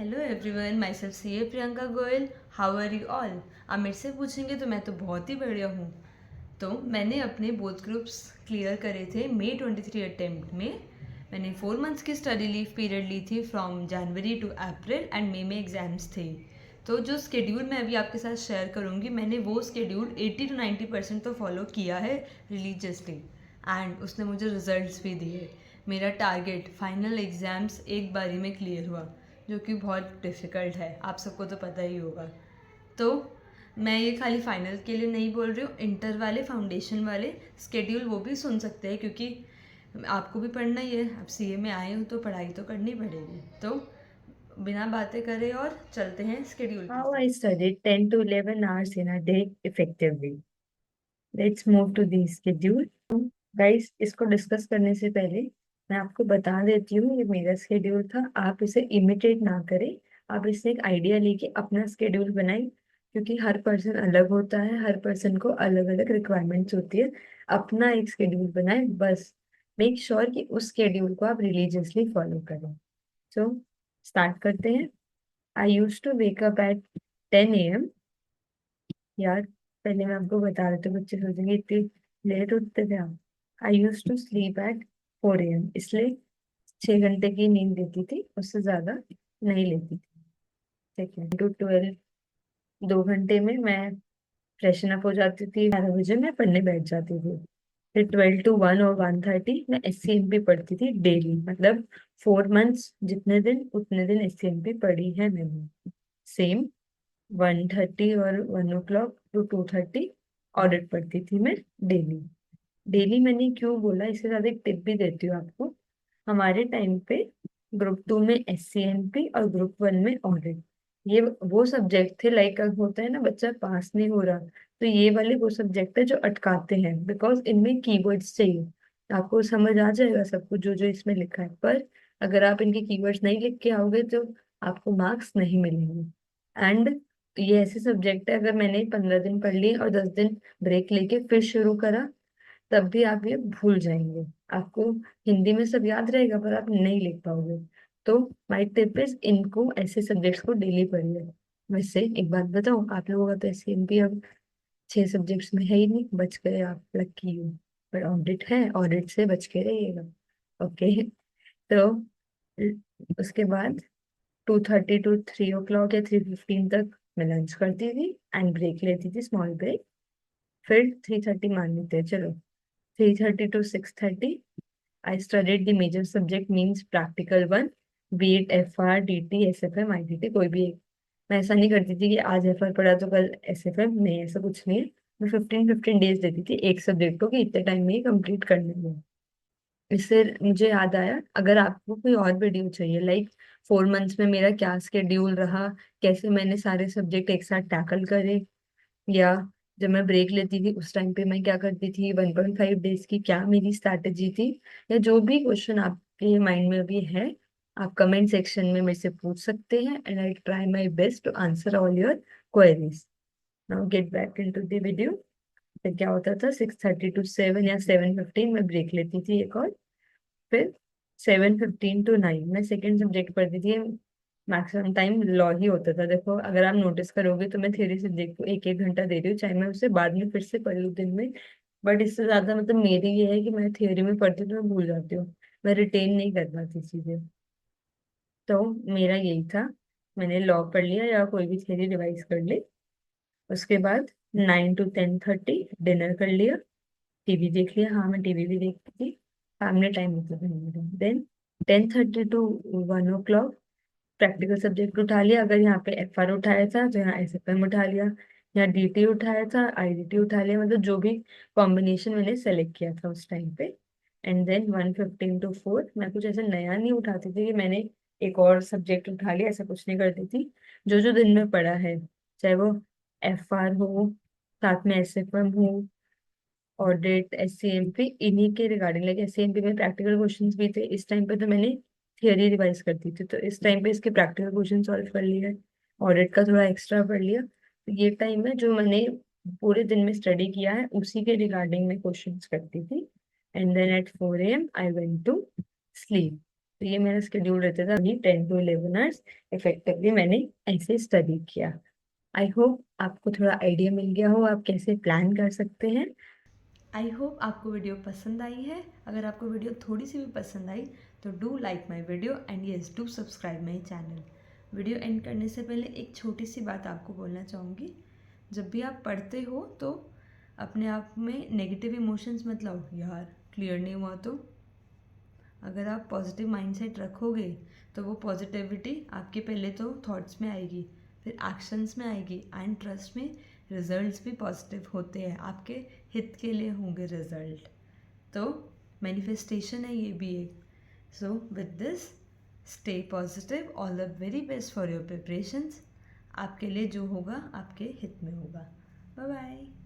Hello everyone, my self C A Priyanka Goyal. How are you all. आप मेरे से पूछेंगे तो मैं तो बहुत ही बढ़िया हूँ। तो मैंने अपने बोथ ग्रुप्स क्लियर करे थे मई 23 अटेम्प्ट में। मैंने 4 मंथ्स की स्टडी लीव पीरियड ली थी from January to April and May में एग्ज़ाम्स थे। तो जो स्केड्यूल मैं अभी आपके साथ शेयर करूँगी, मैंने वो स्केड्यूल 80 to 90% तो फॉलो किया है रिलीजियसली, एंड उसने मुझे रिजल्ट्स भी दिए। मेरा टारगेट फाइनल एग्ज़ाम्स एक बारी में क्लियर हुआ, जो कि बहुत डिफ़िकल्ट है, आप सबको तो पता ही होगा। तो मैं ये खाली फाइनल के लिए नहीं बोल रही हूँ, इंटर वाले, फाउंडेशन वाले स्केड्यूल वो भी सुन सकते हैं, क्योंकि आपको भी पढ़ना ही है। अब सीए में आए हो तो पढ़ाई तो करनी पड़ेगी। तो बिना बातें करे और चलते हैं स्केड्यूल के How साथ। I studied 10 to 11 hours in a day effectively. Let's move to the schedule. Guys, इसको डिस्कस करने से पहले मैं आपको बता देती हूँ ये मेरा स्केड्यूल था। आप इसे इमिटेट ना करें, आप इससे एक आइडिया लेके अपना स्केड्यूल बनाएं, क्योंकि हर पर्सन अलग होता है, हर पर्सन को अलग अलग रिक्वायरमेंट्स होती है। अपना एक स्केड्यूल बनाएं, बस मेक श्योर कि उस स्केड्यूल को आप रिलीजियसली फॉलो करें। सो स्टार्ट करते हैं। I use to wake up at 10 a.m. यार, पहले मैं आपको बता देती हूँ, बच्चे सोचेंगे इतनी लेट उठते थे आप। I use to sleep at 4 a.m. इसलिए 6 घंटे की नींद लेती थी, उससे ज्यादा नहीं लेती थी। ठीक है, 2 to 12, 2 घंटे में मैं फ्रेशन अप हो जाती थी। 11 बजे मैं पढ़ने बैठ जाती थी। फिर 12 to 1 और 1:30 मैं SCMP पढ़ती थी डेली, मतलब 4 मंथ्स जितने दिन उतने दिन SCMP पढ़ी है मैंने। सेम 1:30 और 1 o'clock to 2:30 ऑडिट पढ़ती थी मैं डेली। डेली मैंने क्यों बोला, इसके साथ एक टिप भी देती हूँ आपको। हमारे टाइम पे ग्रुप 2 में SCMP और ग्रुप 1 में ऑडिट, ये वो सब्जेक्ट थे, लाइक होता है ना बच्चा पास नहीं हो रहा, तो ये वाले वो सब्जेक्ट है जो अटकाते हैं, बिकॉज इनमें कीवर्ड्स चाहिए। आपको समझ आ जाएगा सब कुछ जो जो इसमें लिखा है, पर अगर आप इनके कीवर्ड्स नहीं लिख के आओगे तो आपको मार्क्स नहीं मिलेंगे। एंड ये ऐसे सब्जेक्ट है, अगर मैंने 15 दिन पढ़ लिए और 10 दिन ब्रेक लेके फिर शुरू करा, तब भी आप ये भूल जाएंगे। आपको हिंदी में सब याद रहेगा पर आप नहीं लिख पाओगे। तो माय टिप इज, इनको ऐसे सब्जेक्ट्स को डेली पढ़िए। वैसे एक बात बताऊं, आप लोगों का तो SCMP अब 6 सब्जेक्ट्स में है ही नहीं, बच गए आप, लकी हो। पर ऑडिट है, ऑडिट से बच के रहिएगा। ओके। तो उसके बाद 2:30 to 3 o'clock या 3:15 तक मैं लंच करती थी एंड ब्रेक लेती थी, स्मॉल ब्रेक। फिर 3:30 मान लेते हैं, चलो 3:30 to 6:30 I studied the major subject, means practical one, be it FR, DT, SFM, IDT, कोई भी एक। मैं ऐसा नहीं करती थी कि आज FR पढ़ा तो कल SFM, नहीं, ऐसा कुछ नहीं है। मैं 15-15 डेज देती थी एक सब्जेक्ट को कि इतने टाइम में ही कंप्लीट करने में। इससे मुझे याद आया, अगर आपको कोई और वीडियो चाहिए, लाइक 4 मंथ्स में मेरा क्या स्केड्यूल रहा, कैसे मैंने सारे सब्जेक्ट एक साथ टैकल करे, या जब मैं ब्रेक लेती थी उस टाइम पे मैं क्या करती थी, 1.5 डेज की क्या मेरी स्ट्रैटेजी थी, या जो भी क्वेश्चन आपके माइंड में अभी है, आप कमेंट सेक्शन में मेरे से पूछ सकते हैं and I try my best to answer all your queries. Now get back into the video. फिर क्या होता था, 6:30 to 7 या 7:15 में ब्रेक लेती थी एक और। फिर 7:15 to 9 मैं सेकेंड सब्जेक्ट पढ़ती थी। मैक्सिमम टाइम लॉ ही होता था। देखो, अगर आप नोटिस करोगे तो मैं थ्योरी सब्जेक्ट को एक एक घंटा दे रही हूँ, चाहे मैं उसे बाद में फिर से पढ़ लूँ दिन में। बट इससे ज्यादा मतलब मेरी ये है कि मैं थ्योरी में पढ़ती हूँ तो मैं भूल जाती हूँ, मैं रिटेन नहीं कर पाती चीजें। तो मेरा यही था, मैंने लॉ पढ़ लिया या कोई भी थ्योरी रिवाइज कर ली। उसके बाद 9 to 10:30 डिनर कर लिया, टीवी देख लिया, हाँ मैं टीवी भी देखती थी, फैमिली टाइम मतलब है। Then 10:30 to 1 o'clock practical subject उठा लिया, अगर यहाँ पे FR उठाया था तो यहाँ SFM उठा लिया, यहाँ DT उठाया था IDT उठा लिया, मतलब जो भी कॉम्बिनेशन मैंने सेलेक्ट किया था उस टाइम पे। एंड देन 1:15 to 4 मैं कुछ ऐसा नया नहीं उठाती थी कि मैंने एक और सब्जेक्ट उठा लिया, ऐसा कुछ नहीं करती थी। जो जो दिन में पढ़ा है, चाहे वो FR हो, साथ में SFM हो, ऑडिट, SCMP, इन्हीं के रिगार्डिंग, लाइक SCMP में प्रैक्टिकल क्वेश्चंस भी थे इस टाइम पे, तो मैंने थियरी रिवाइज करती थी, तो इस टाइम पे इसके प्रैक्टिकल क्वेश्चन सॉल्व कर लिए, ऑडिट का थोड़ा एक्स्ट्रा पढ़ लिया। तो ये टाइम है जो मैंने पूरे दिन में स्टडी किया है उसी के रिगार्डिंग में क्वेश्चंस करती थी। And then at 4 a.m. I went to sleep. तो ये मेरा शेड्यूल रहता था, वही 10 to 11 आवर्स इफेक्टिवली मैंने ऐसे स्टडी किया। आई होप आपको थोड़ा आइडिया मिल गया हो आप कैसे प्लान कर सकते हैं। आई होप आपको वीडियो पसंद आई है। अगर आपको वीडियो थोड़ी सी भी पसंद आई तो do like my video and yes do subscribe my channel. Video and करने से पहले एक छोटी सी बात आपको बोलना चाहूँगी। जब भी आप पढ़ते हो तो अपने आप में नेगेटिव इमोशंस मत लाओ, यार क्लियर नहीं हुआ तो। अगर आप पॉजिटिव माइंडसेट रखोगे तो वो पॉजिटिविटी आपके पहले तो थॉट्स में आएगी, फिर एक्शंस में आएगी एंड ट्रस्ट में रिजल्ट्स भी पॉजिटिव होते हैं, आपके हित के लिए होंगे रिजल्ट। तो मैनिफेस्टेशन है ये भी एक। So with this stay positive, all the very best for your preparations. आपके लिए जो होगा आपके हित में होगा। Bye bye.